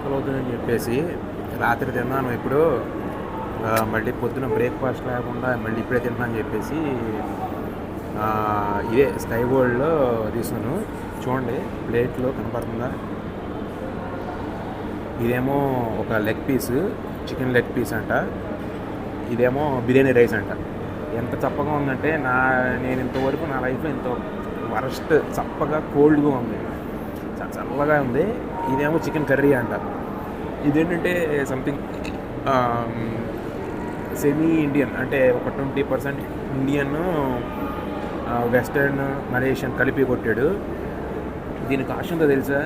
ఆకలి చెప్పేసి రాత్రి తిన్నాను. ఇప్పుడు మళ్ళీ పొద్దున బ్రేక్ఫాస్ట్ లేకుండా మళ్ళీ ఇప్పుడే తిన్నాను అని చెప్పేసి ఇదే స్కై వరల్డ్లో తీసుకున్నాను. చూడండి ప్లేట్లో కనపడుతుందా? ఇదేమో ఒక leg piece, chicken leg piece అంట. ఇదేమో బిర్యానీ రైస్ అంట. ఎంత చప్పగా ఉందంటే నేను ఇంతవరకు నా లైఫ్లో ఇంత వరస్ట్ చప్పగా కోల్డ్గా ఉంది, చల్లగా ఉంది. ఇదేమో చికెన్ కర్రీ అంట. ఇదేంటంటే సంథింగ్ సెమీ ఇండియన్, అంటే ఒక 20% ఇండియన్, వెస్టర్న్, మలేషియన్ కలిపి కొట్టాడు. దీని కాస్ట్ ఎంతో తెలుసా?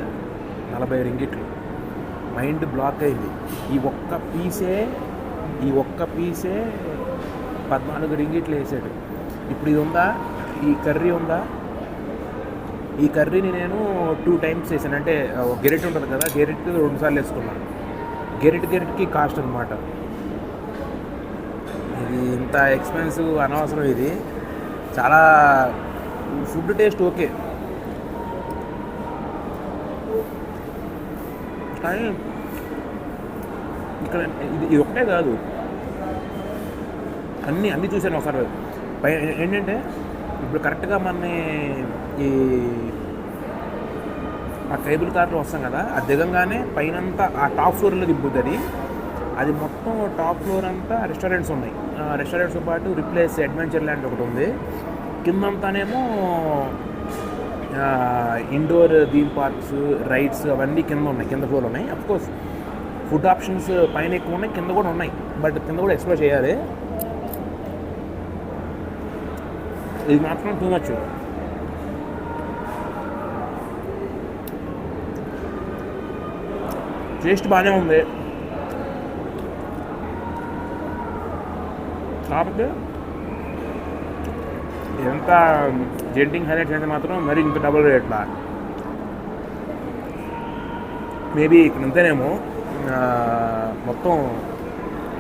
40 రింగిట్లు. మైండ్ బ్లాక్ అయింది. ఈ ఒక్క పీసే 14 రింగిట్లు వేసాడు. ఇప్పుడు ఇది ఉందా, ఈ కర్రీ ఉందా? ఈ కర్రీని నేను 2 టైమ్స్ వేసాను. అంటే గెరెట్ ఉంటుంది కదా, గెరెట్ 2 సార్లు వేసుకున్నాను. గెరెట్కి కాస్ట్ అనమాట. ఇది ఇంత ఎక్స్పెన్సివ్ అనవసరం. ఇది చాలా ఫుడ్ టేస్ట్ ఓకే, కానీ ఇక్కడ ఇది ఒకటే కాదు, అన్నీ చూశాను ఒకసారి. ఏంటంటే ఇప్పుడు కరెక్ట్గా మనని ఆ కేబుల్ కార్లో వస్తాం కదా, అది దిగంగానే పైనంతా ఆ టాప్ ఫ్లోర్లో దింపుతుంది. అది మొత్తం టాప్ ఫ్లోర్ అంతా రెస్టారెంట్స్ ఉన్నాయి. రెస్టారెంట్స్తో పాటు రిప్లేస్ అడ్వెంచర్ ల్యాండ్ ఒకటి ఉంది. కిందంతానేమో ఇండోర్ థీమ్ పార్క్స్, రైడ్స్ అవన్నీ కింద ఫ్లోర్ ఉన్నాయి. అఫ్కోర్స్ ఫుడ్ ఆప్షన్స్ పైన ఎక్కువ ఉన్నాయి, కింద కూడా ఉన్నాయి. బట్ కింద కూడా ఎక్స్ప్లోర్ చేయాలి. ఇది మాత్రం టూ మచ్. టేస్ట్ బాగానే ఉంది, కాకపోతే ఎంత జెంటింగ్ హైలైట్స్ అయితే మాత్రం మరి ఇంత డబుల్ రేట్లా. మేబీ ఇక్కడ ఇంతనేమో. మొత్తం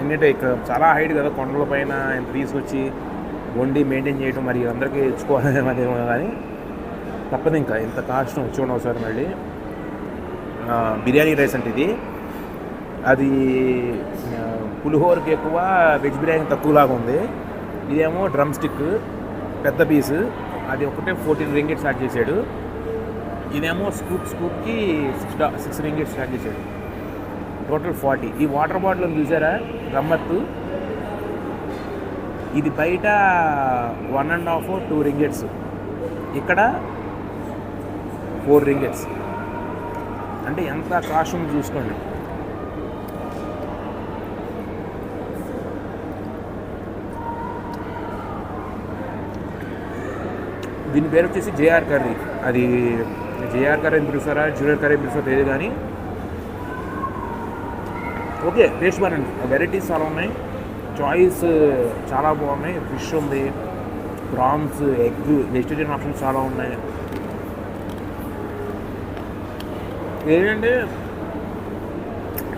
ఏంటంటే ఇక్కడ చాలా హైట్ కదా, కొండల పైన ఇంత తీసుకొచ్చి వండి మెయింటైన్ చేయడం మరి అందరికీ ఇచ్చుకోవాలి మరేమో, కానీ తప్పదు. ఇంకా ఇంత కాస్ట్ చూడండి ఒకసారి. మళ్ళీ బిర్యానీ రైస్ అంటే ఇది, అది పులిహోరకి ఎక్కువ, వెజ్ బిర్యానీ తక్కువలాగా ఉంది. ఇదేమో డ్రమ్ స్టిక్ పెద్ద పీసు, అది ఒకటే 14 రింగిట్ స్టార్ట్ చేశాడు. ఇదేమో స్కూప్కి 6 రింగిట్ స్టార్ట్ చేశాడు. టోటల్ 40. ఈ వాటర్ బాటిల్ చూసారా, గమ్మత్తు. ఇది బయట 1.5 2 రింగిట్స్, ఇక్కడ 4 రింగిట్స్. అంటే ఎంత కాస్ట్ ఉంది చూసుకోండి. దీని పేరు వచ్చేసి జేఆర్ కర్రీ. అది జేఆర్ కర్రీ పిలుస్తారా, జూనియర్ కర్రీ పిలుస్తారా తెలియదు, కానీ ఓకే, టేస్ట్ బాగుంది. వెరైటీస్ చాలా ఉన్నాయి, చాయిస్ చాలా బాగున్నాయి. ఫిష్ ఉంది, ప్రాన్స్, ఎగ్, వెజిటేరియన్ ఆప్షన్స్ చాలా ఉన్నాయి. ఏంటంటే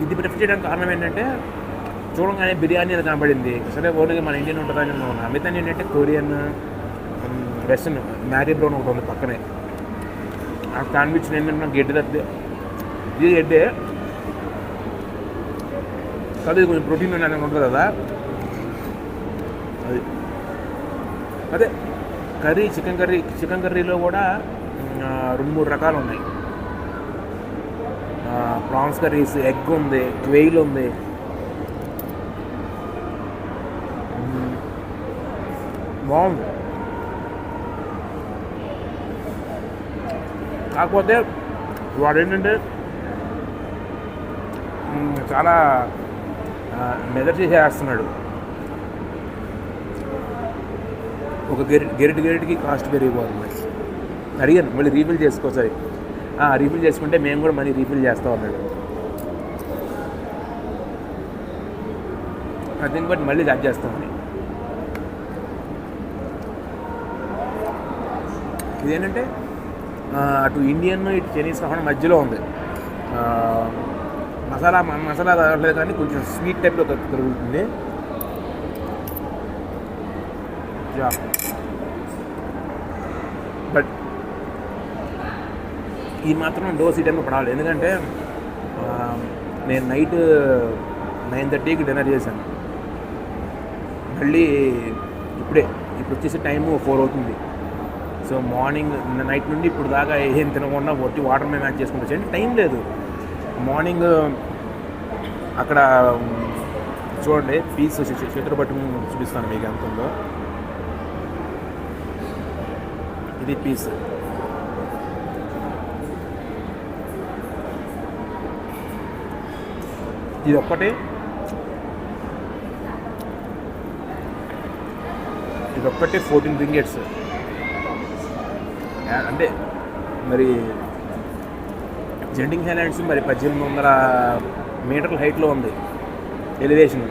ఇది ప్రిఫర్ చేయడానికి కారణం ఏంటంటే, చూడంగానే బిర్యానీ అది కనబడింది. సరే ఓన్లీ మన ఇండియన్ ఉంటుందని అనుకున్నాను. మిగతా ఏంటంటే కొరియన్, వెస్టర్న్, మ్యారీ బ్రౌన్ ఒకటి ఉంది పక్కనే. ఆ శాండ్విచ్ ఏంటంటే గడ్డి తప్పితే ఇది గడ్డే కాదు, ఇది కొంచెం ప్రోటీన్ ఉంటుంది కదా అది. అదే కర్రీ, చికెన్ కర్రీలో కూడా 2-3 రకాలు ఉన్నాయి. ప్రాన్స్ కర్రీస్, ఎగ్ ఉంది, క్వెయిల్ ఉంది. బాగుంది. కాకపోతే వాడు ఏంటంటే చాలా మెజర్ చేసేస్తున్నాడు. ఒక గెరిటికి కాస్ట్ పెరిగిపోతుంది. అడిగాను మళ్ళీ రీఫిల్ చేసుకోసారి. రీఫిల్ చేసుకుంటే మేము కూడా మనీ రీఫిల్ చేస్తూ ఉన్నాడు. దీన్ని బట్టి మళ్ళీ చార్జ్ చేస్తామని. ఇదేంటంటే అటు ఇండియన్ ఇటు చైనీస్ కాకుండా మధ్యలో ఉంది. మసాలా తగలలేదు, కానీ కొంచెం స్వీట్ టైప్లో దొరుకుతుంది. బట్ ఈ మాత్రం డోస్ ఈ టైంలో పడాలి. ఎందుకంటే నేను నైట్ 9:30కి డిన్నర్ చేశాను. మళ్ళీ ఇప్పుడు వచ్చేసి టైము 4 అవుతుంది. సో మార్నింగ్ నైట్ నుండి ఇప్పుడు దాకా ఏం తినకుండా ఒట్టి వాటర్ మీద మ్యాచ్ చేసుకుంటూ వచ్చాను. టైం లేదు. మార్నింగ్ అక్కడ చూడండి పీస్ చేతులు పట్టి చూపిస్తాను మీకు ఎంత ఉందో. ఇది పీస్. ఇది ఒక్కటి 14 రింగెట్స్. అంటే మరి జెంటింగ్ హైలాండ్స్ మరి 1800 మీటర్ల హైట్లో ఉంది ఎలివేషన్.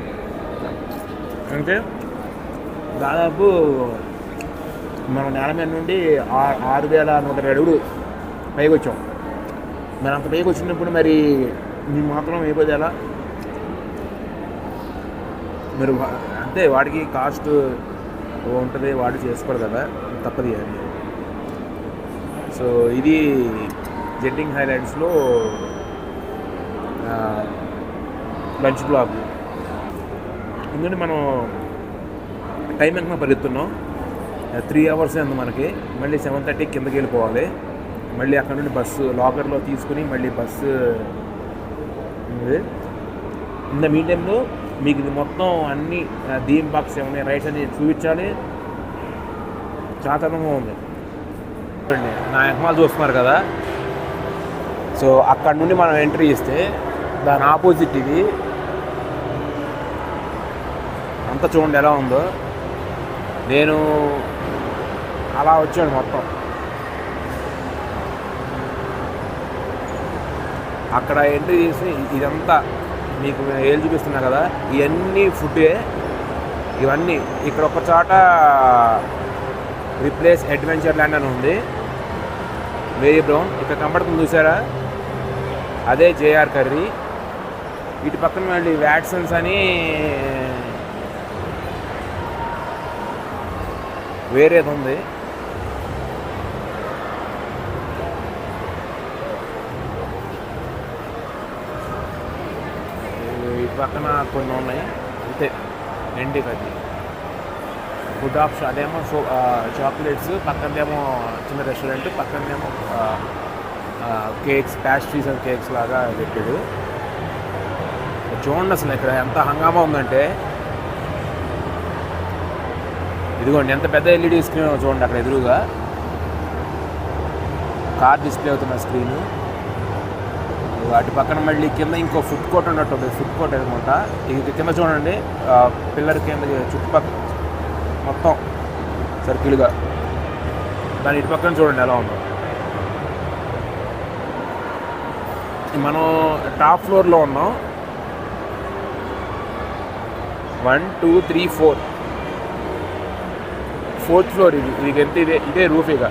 అంటే దాదాపు మనం నేల మీద నుండి 6120 అడుగులు పైకి వచ్చాం. మరి అంత పైకి వచ్చినప్పుడు మరి మేము మాత్రం అయిపోతే ఎలా? మీరు అంతే వాడికి కాస్ట్ ఉంటుంది, వాడు చేసుకోరు కదా, తప్పదు అని. సో ఇది జెంటింగ్ హైలాండ్స్లో లంచ్ బ్లాక్. ఎందుకంటే మనం టైం ఎంత పరిగెత్తున్నాం, 3 అవర్స్ ఉంది మనకి. మళ్ళీ 7:30కి కిందకి వెళ్ళిపోవాలి. మళ్ళీ అక్కడ నుండి బస్సు లాకర్లో తీసుకుని మళ్ళీ బస్సు ఉంది. ఇన్ ద మీన్ టైంలో మీకు ఇది మొత్తం అన్ని థీమ్ పార్క్స్ ఏమైనా రైడ్స్ అని చూపించాలి. చాతనంగా ఉంది. నా ఎహ్మాల్ చూస్తున్నారు కదా. సో అక్కడ నుండి మనం ఎంట్రీ ఇస్తే దాని ఆపోజిట్ ఇది అంతా చూడండి ఎలా ఉందో. నేను అలా వచ్చాను మొత్తం. అక్కడ ఎంట్రీ చేసి ఇదంతా మీకు ఏళ్ళు చూపిస్తున్నా కదా, ఇవన్నీ ఫుడ్డే. ఇవన్నీ ఇక్కడ ఒక చోట రిప్లేస్ అడ్వెంచర్ ల్యాండ్ అని ఉంది, మేరీ బ్రౌన్. ఇక్కడ కనపడుతుంది చూసారా, అదే జేఆర్ కర్రీ. ఇటు పక్కన మళ్ళీ వ్యాట్సన్స్ అని వేరేది ఉంది. ఇటు పక్కన కొన్ని ఉన్నాయి అంతే. ఎండి అది ఫుడ్ ఆప్షన్. అదేమో చాక్లెట్స్, పక్కనేమో చిన్న రెస్టారెంట్, పక్కనేమో కేక్స్, ప్యాస్ట్రీస్ అండ్ కేక్స్ లాగా పెట్టాడు. చూడండి అసలు ఇక్కడ ఎంత హంగామా ఉందంటే. ఇదిగోండి ఎంత పెద్ద ఎల్ఈడి స్క్రీన్ చూడండి అక్కడ ఎదురుగా. కార్ డిస్ప్లే అవుతున్న స్క్రీను. వాటి పక్కన మళ్ళీ కింద ఇంకో ఫుడ్ కోర్ట్ ఉన్నట్టు ఉంది. ఫుడ్ కోర్ట్ అనమాట. ఇది కింద చూడండి, పిల్లర్ కింద చుట్టుపక్కల మొత్తం సర్కిల్గా. దాని ఇటు పక్కన చూడండి ఎలా ఉందో. మనం టాప్ ఫ్లోర్లో ఉన్నాం. 1 2 3 4 4th ఫ్లోర్. ఇది ఎంత ఇదే రూఫ్ ఇక.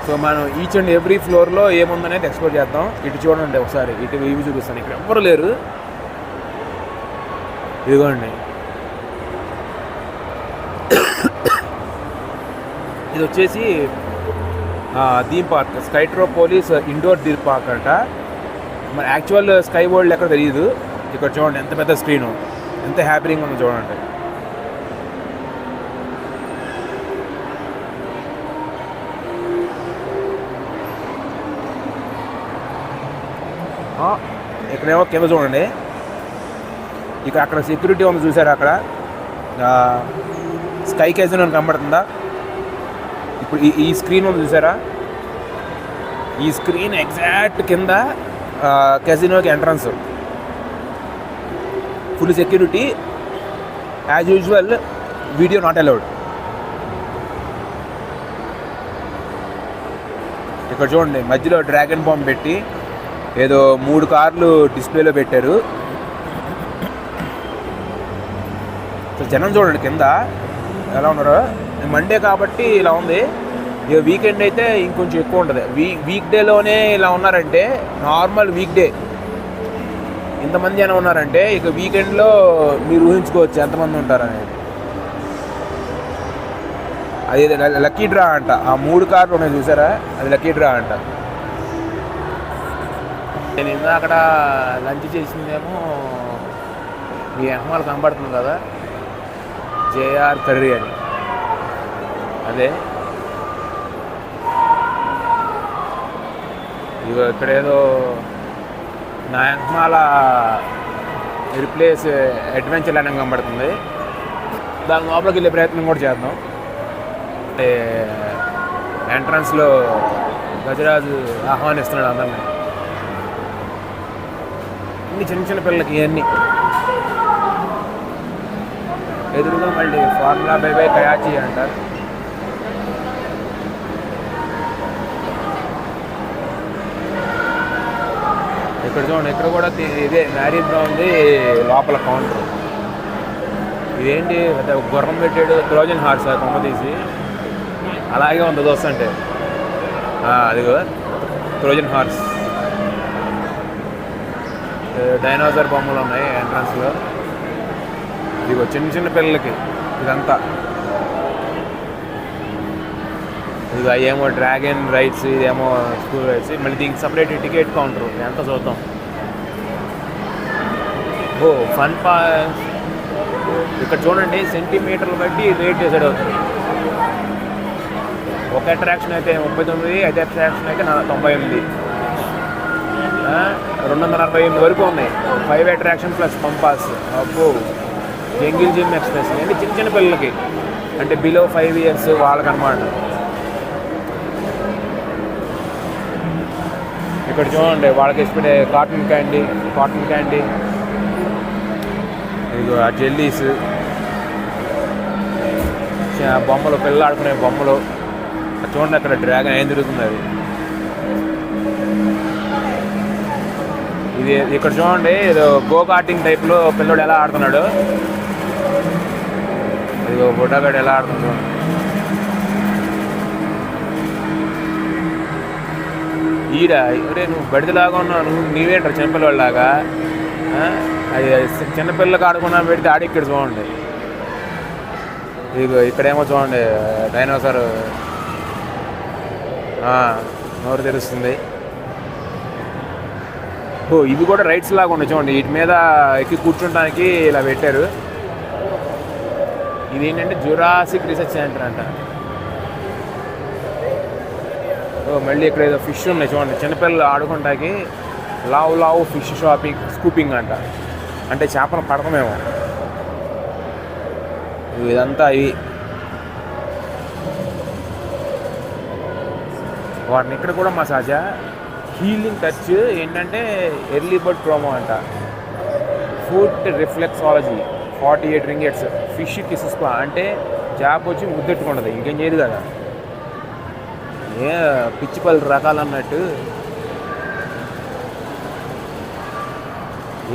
సో మనం ఈచ్ అండ్ ఎవ్రీ ఫ్లోర్లో ఏముందనేది ఎక్స్ప్లోర్ చేద్దాం. ఇటు చూడండి ఒకసారి, ఇటు ఇవి చూపిస్తాను. ఇక్కడ ఎవ్వరు లేరు. ఇదిగోండి, ఇది వచ్చేసి theme park, Skytropolis indoor theme park అంట. మరి యాక్చువల్ స్కై వరల్డ్ ఎక్కడ తెలియదు. ఇక్కడ చూడండి ఎంత పెద్ద స్క్రీను, ఎంత హ్యాపీగా ఉందో చూడండి. ఇక్కడేమో కింద చూడండి, ఇక్కడ అక్కడ సెక్యూరిటీ ఉంది చూసారా, అక్కడ స్కై కెజినో అని కనబడుతుందా. ఇప్పుడు ఈ స్క్రీన్ ఉంది చూసారా, ఈ స్క్రీన్ ఎగ్జాక్ట్ కింద కెజినోకి entrance. Full security, as usual video not allowed. ఇక్కడ చూడండి మధ్యలో డ్రాగన్ బాంబ్ పెట్టి ఏదో 3 కార్లు డిస్ప్లేలో పెట్టారు. సో జనం చూడండి కింద ఎలా ఉన్నారో. మండే కాబట్టి ఇలా ఉంది. ఇక వీకెండ్ అయితే ఇంకొంచెం ఎక్కువ ఉంటుంది. వీక్ డేలోనే ఇలా ఉన్నారంటే, నార్మల్ వీక్ డే ఇంతమంది జనం ఉన్నారంటే, ఇక వీకెండ్లో మీరు ఊహించుకోవచ్చు ఎంతమంది ఉంటారనేది. అది లక్కీ డ్రా అంట. ఆ 3 కార్లు ఉన్నాయి చూసారా, అది లక్కీ డ్రా అంట. నేను ఇందా అక్కడ లంచ్ చేసిందేమో ఈ ఎహమాల్ కనబడుతుంది కదా, జేఆర్ కర్రీ అని. అదే ఇగో ఇక్కడేదో నా ఎహమాల రిప్లేస్ అడ్వెంచర్ ల్యాండ్ కనబడుతుంది. దాని లోపలికి వెళ్ళే ప్రయత్నం కూడా చేద్దాం. ఎంట్రన్స్లో గజరాజు ఆహ్వానిస్తున్నాడు అందరినీ. ఇన్ని చిన్న చిన్న పిల్లలకి ఇవన్నీ. ఎదురుగా మళ్ళీ ఫార్ములా బై కయాచి అంటారు. ఇక్కడ చూడండి, ఇక్కడ కూడా ఇదే మ్యారీజ్ ఉంది లోపల కౌంటర్. ఇదేంటి గుర్రం పెట్టాడు, ట్రోజన్ హార్స్ కొమ్మ తీసి అలాగే ఉంది దోశ అంటే. అదిగో ట్రోజన్ హార్స్, డైనోసార్ బొమ్మలు ఉన్నాయి ఎంట్రన్స్లో. ఇదిగో చిన్న చిన్న పిల్లలకి ఇదంతా. ఇదిగో ఏమో డ్రాగన్ రైడ్స్, ఇదేమో స్కూల్ రైడ్స్. మళ్ళీ దీనికి సపరేట్ టికెట్ కౌంటర్ ఎంత చూద్దాం. ఓ ఫన్ పాస్. ఇక్కడ చూడండి, సెంటీమీటర్లు బట్టి రేట్ డిసైడ్ అవుతుంది. ఒక అట్రాక్షన్ అయితే 39, అదే అట్రాక్షన్ అయితే 98. 248 వరకు ఉన్నాయి. 5 అట్రాక్షన్ ప్లస్ పంపాస్. అబ్బో, జంగిల్ జిమ్ ఎక్స్ప్రెస్ అంటే చిన్న చిన్న పిల్లలకి, అంటే బిలో 5 years వాళ్ళకన్నమాట. ఇక్కడ చూడండి, వాళ్ళకి ఇష్టపడే కాటన్ క్యాండీ, ఇదిగో ఆ జెల్లీస్, బొమ్మలు, పిల్లలు ఆడుకునే బొమ్మలు. చూడండి అక్కడ డ్రాగన్ ఏం తిరుగుతుంది అది. ఇది ఇక్కడ చూడండి, ఏదో గో కార్టింగ్ టైప్లో పిల్లడు ఎలా ఆడుతున్నాడు. ఇదిగో బుడ్డగాడు ఎలా ఆడుతున్నాడు. ఈడ అరే నువ్వు బడిదిలాగా ఉన్నావు, నువ్వు నీవేంటారు చిన్నపిల్లలాగా. అది చిన్నపిల్లకి ఆడుకున్నా పెడితే ఆడిక్కడ చూడండి. ఇదిగో ఇక్కడేమో చూడండి, డైనోసార్ నోరు తెరుస్తుంది. ఓ ఇవి కూడా రైడ్స్ లాగా ఉన్నాయి చూడండి, వీటి మీద ఎక్కి కూర్చుంటానికి ఇలా పెట్టారు. ఇది ఏంటంటే జురాసిక్ రీసెర్చ్ సెంటర్ అంట. ఓ మళ్ళీ ఇక్కడ ఏదో ఫిష్ ఉన్నాయి చూడండి, చిన్నపిల్లలు ఆడుకుంటాకి. లావు ఫిష్ స్కూపింగ్ అంట, అంటే చేపలు పడకమేమో. ఇదంతా ఇవి వాటిని. ఇక్కడ కూడా మసాజా, హీలింగ్ టచ్ ఏంటంటే ఎర్లీ బర్డ్ ప్రోమో అంట. Food reflexology 48 ringgits. Fish kisses అంటే చేప వచ్చి ముద్దెట్టుకుంటుంది, ఇంకేం చేయదు కదా. ఏ పిచ్చి పళ్ళు రకాలు అన్నట్టు.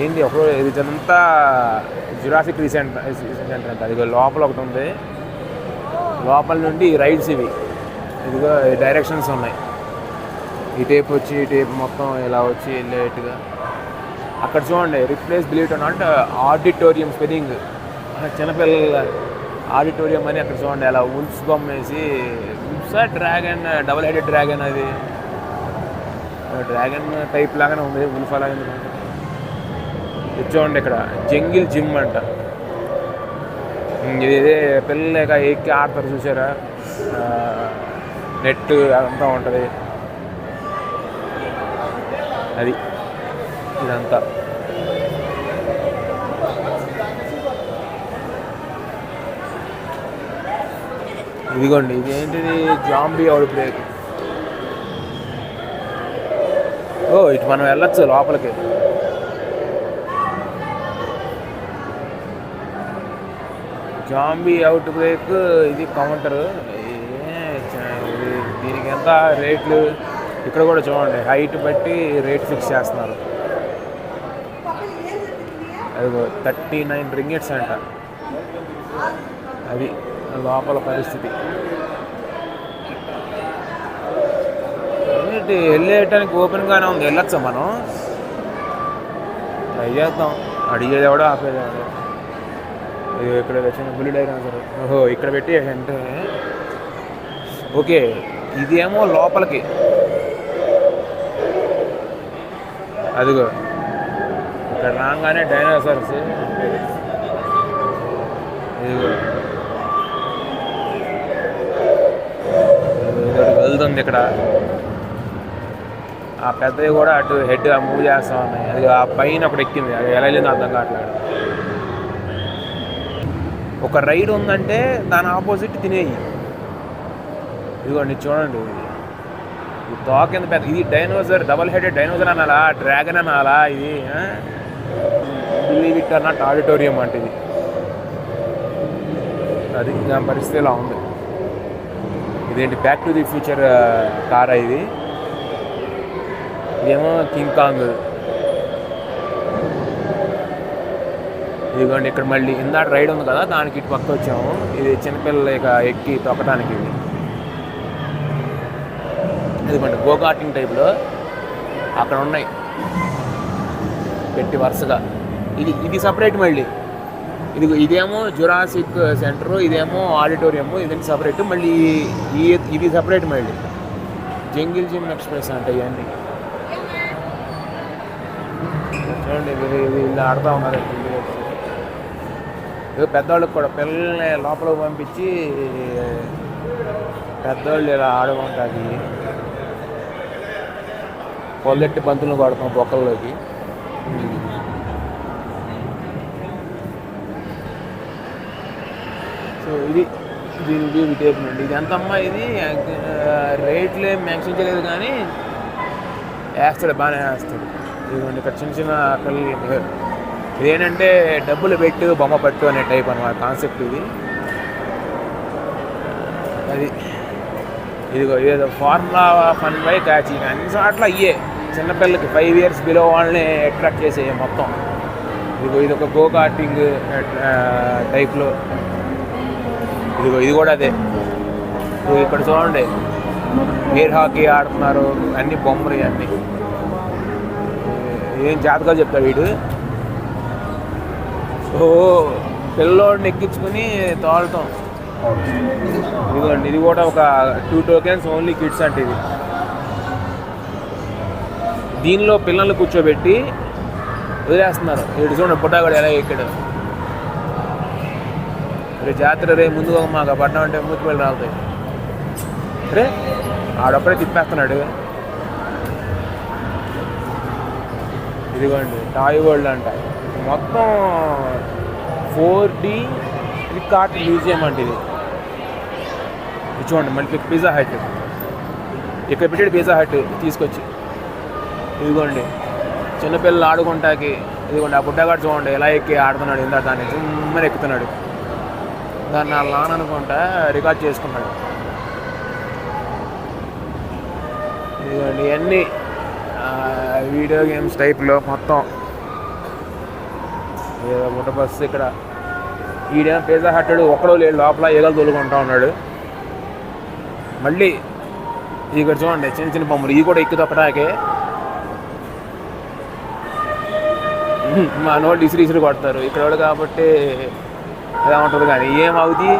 ఏంటి అప్పుడు ఇదంతా జురాసిక్ సెంటర్ అంట. ఇదిగో లోపల ఒకటి ఉంది, లోపల నుండి రైడ్స్ ఇవి. ఇదిగో డైరెక్షన్స్ ఉన్నాయి. ఈ టేప్ వచ్చి ఈ టేప్ మొత్తం ఇలా వచ్చి వెళ్ళేట్టుగా. అక్కడ చూడండి, రిప్లేస్ బిలీట్ అంటే ఆడిటోరియం స్పెల్లింగ్, చిన్నపిల్లల ఆడిటోరియం అని. అక్కడ చూడండి అలా ఉల్ఫ్స్ బొమ్మ వేసి, wolves dragon, double headed dragon. అది డ్రాగన్ టైప్ లాగానే ఉంది, ఉల్ఫ్ అలాగే ఉంది. చూడండి ఇక్కడ జంగిల్ జిమ్ అంట. ఇదే పిల్లలేక ఎక్కి ఆడతారు చూసారా, నెట్ అదంతా ఉంటుంది. అది ఇదంతా. ఇదిగోండి, ఇదేంటిది జాంబీ అవుట్ బ్రేక్. ఓ ఇటు మనం వెళ్ళొచ్చు లోపలికి. జాంబీ అవుట్ బ్రేక్ ఇది కౌంటర్. దీనికి ఎంత రేట్లు ఇక్కడ కూడా చూడండి, హైట్ బట్టి రేట్ ఫిక్స్ చేస్తున్నారు. అది 39 ringgits అంట. అది లోపల పరిస్థితి. ఏంటి వెళ్ళేయటానికి ఓపెన్గానే ఉంది, వెళ్ళొచ్చా మనం? ట్రై చేద్దాం. అడిగేది ఎవడో ఆపేది ఎవడో. ఇక్కడ వచ్చిన బుల్లి డైనోసార్. ఓహో ఇక్కడ పెట్టి అంటే ఓకే. ఇదేమో లోపలికి. అదిగో ఇక్కడ రాగానే డైనోసార్స్. ఇదిగో ఇది వెళ్తుంది ఇక్కడ. ఆ పెద్దవి కూడా అటు హెడ్ మూవ్ చేస్తూ ఉన్నాయి. అది ఆ పైన ఒకటి ఎక్కింది, అది ఎలా వెళ్ళిందో అర్థం కావట్లేదు. ఒక రైడ్ ఉందంటే దాని ఆపోజిట్ తినేయి. ఇదిగోండి చూడండి, ఇది తోక కింద పెద్ద. ఇది డైనోసర్, డబల్ హెడెడ్ డైనోసర్ అనాలా, డ్రాగన్ అనాలా? ఇది believe it or not auditorium అంటే ఇది. అది దాని పరిస్థితి ఇలా ఉంది. ఇదేంటి బ్యాక్ టు ది ఫ్యూచర్ కారా ఇది. ఇదేమో కింగ్ కాంగ్. ఇదిగోండి ఇక్కడ మళ్ళీ ఇందాక రైడ్ ఉంది కదా, దానికి ఇటు పక్క వచ్చాము. ఇది చిన్నపిల్లలు ఇక ఎక్కి తొక్కడానికి. ఇది ఇదిగోండి గోకార్టింగ్ టైప్లో అక్కడ ఉన్నాయి పెట్టి వరుసగా. ఇది సపరేట్ మళ్ళీ. ఇదేమో జురాసిక్ సెంటరు, ఇదేమో ఆడిటోరియము, ఇదేంటి సపరేట్. మళ్ళీ ఇది సపరేట్ మళ్ళీ. జంగిల్ జిమ్ ఎక్స్ప్రెస్ అంటే ఇవన్నీ చూడండి. వీళ్ళు ఆడుతూ ఉన్నారు. పెద్దవాళ్ళకి కూడా పిల్లల్ని లోపలికి పంపించి పెద్దవాళ్ళు ఇలా ఆడుకుంటారు. పొల్లెట్టి బంతులను కొడతాం బొక్కల్లోకి. సో దీని విటేపునండి. ఇది ఎంతమ్మా? ఇది రేట్లు ఏం మెన్షన్ చేయలేదు కానీ వేస్తాడు, బాగానే వేస్తాడు. ఇదిగోండి ఇక్కడ చిన్న చిన్న పిల్లలు. ఇదేంటంటే డబ్బులు పెట్టు బొమ్మ పట్టు అనే టైప్ అన్నమాట కాన్సెప్ట్ ఇది. అది ఇదిగో ఏదో ఫార్ములా ఫన్ బై క్యాచ్. అన్ని చోట్ల అయ్యే చిన్నపిల్లలకి 5 years బిలో వాళ్ళని అట్రాక్ట్ చేసే మొత్తం. ఇదిగో ఇది ఒక గో కార్టింగ్ టైప్లో. ఇదిగో ఇది కూడా అదే. ఇక్కడ చూడండి ఎయిర్ హాకీ ఆడుతున్నారు, అన్ని బొమ్మలు అన్నీ. ఏం జాతకాలు చెప్తాడు వీడు. ఓ పిల్లోడిని ఎక్కించుకుని తోలటం. ఇదిగోండి ఇది కూడా ఒక 2 tokens ఓన్లీ కిడ్స్ అంటే. ఇది దీనిలో పిల్లల్ని కూర్చోబెట్టి వదిలేస్తున్నారు. ఇటు చూడండి పుట్టాగడు ఎలా ఎక్కాడు. రే జాతర రే ముందుగా మాకు పడ్డం అంటే మూతి వెళ్ళి రాలుతాయి. రే ఆడొక్కడే తిప్పేస్తున్నాడు. ఇదిగోండి టాయ్ వరల్డ్ అంట. మొత్తం 4D కార్ట్ మ్యూజియం అంటే ఇది. చూడండి మళ్ళీ పిజ్జా హట్ ఇక్కడ పెట్టాడు. పిజ్జా హట్ తీసుకొచ్చి ఇదిగోండి చిన్నపిల్లలు ఆడుకుంటాకి. ఇదిగోండి ఆ బుడ్డగాడు చూడండి ఎలా ఎక్కి ఆడుతున్నాడు. ఇందా దాన్ని సుమ్మని ఎక్కుతున్నాడు. దాన్ని నా నాన్న అనుకుంటా రికార్డ్ చేసుకున్నాడు. ఇదిగోండి ఇవన్నీ వీడియో గేమ్స్ టైప్లో మొత్తం. ఏదో బుట్ట బస్సు ఇక్కడ. ఈడేమో పిజ్జా హట్టాడు, ఒక్కడో లేడు లోపల, ఏగలు తోలుకుంటా ఉన్నాడు. మళ్ళీ ఇక్కడ చూడండి చిన్న చిన్న బొమ్మలు. ఇవి కూడా ఎక్కి తొక్కడాకే. మా నోళ్ళు ఇసిరి కొడతారు ఇక్కడ కాబట్టి ఎలా ఉంటుంది కానీ ఏమవుతుంది.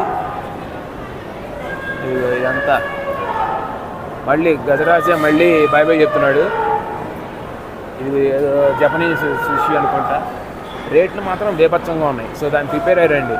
ఇదంతా మళ్ళీ గజరాజ మళ్ళీ బాయ్ బాయ్ చెప్తున్నాడు. ఇది ఏదో జపనీస్ సుషి అనుకుంటా. రేట్లు మాత్రం బేపచ్చంగా ఉన్నాయి. సో దాన్ని ప్రిపేర్ అయ్యారండి.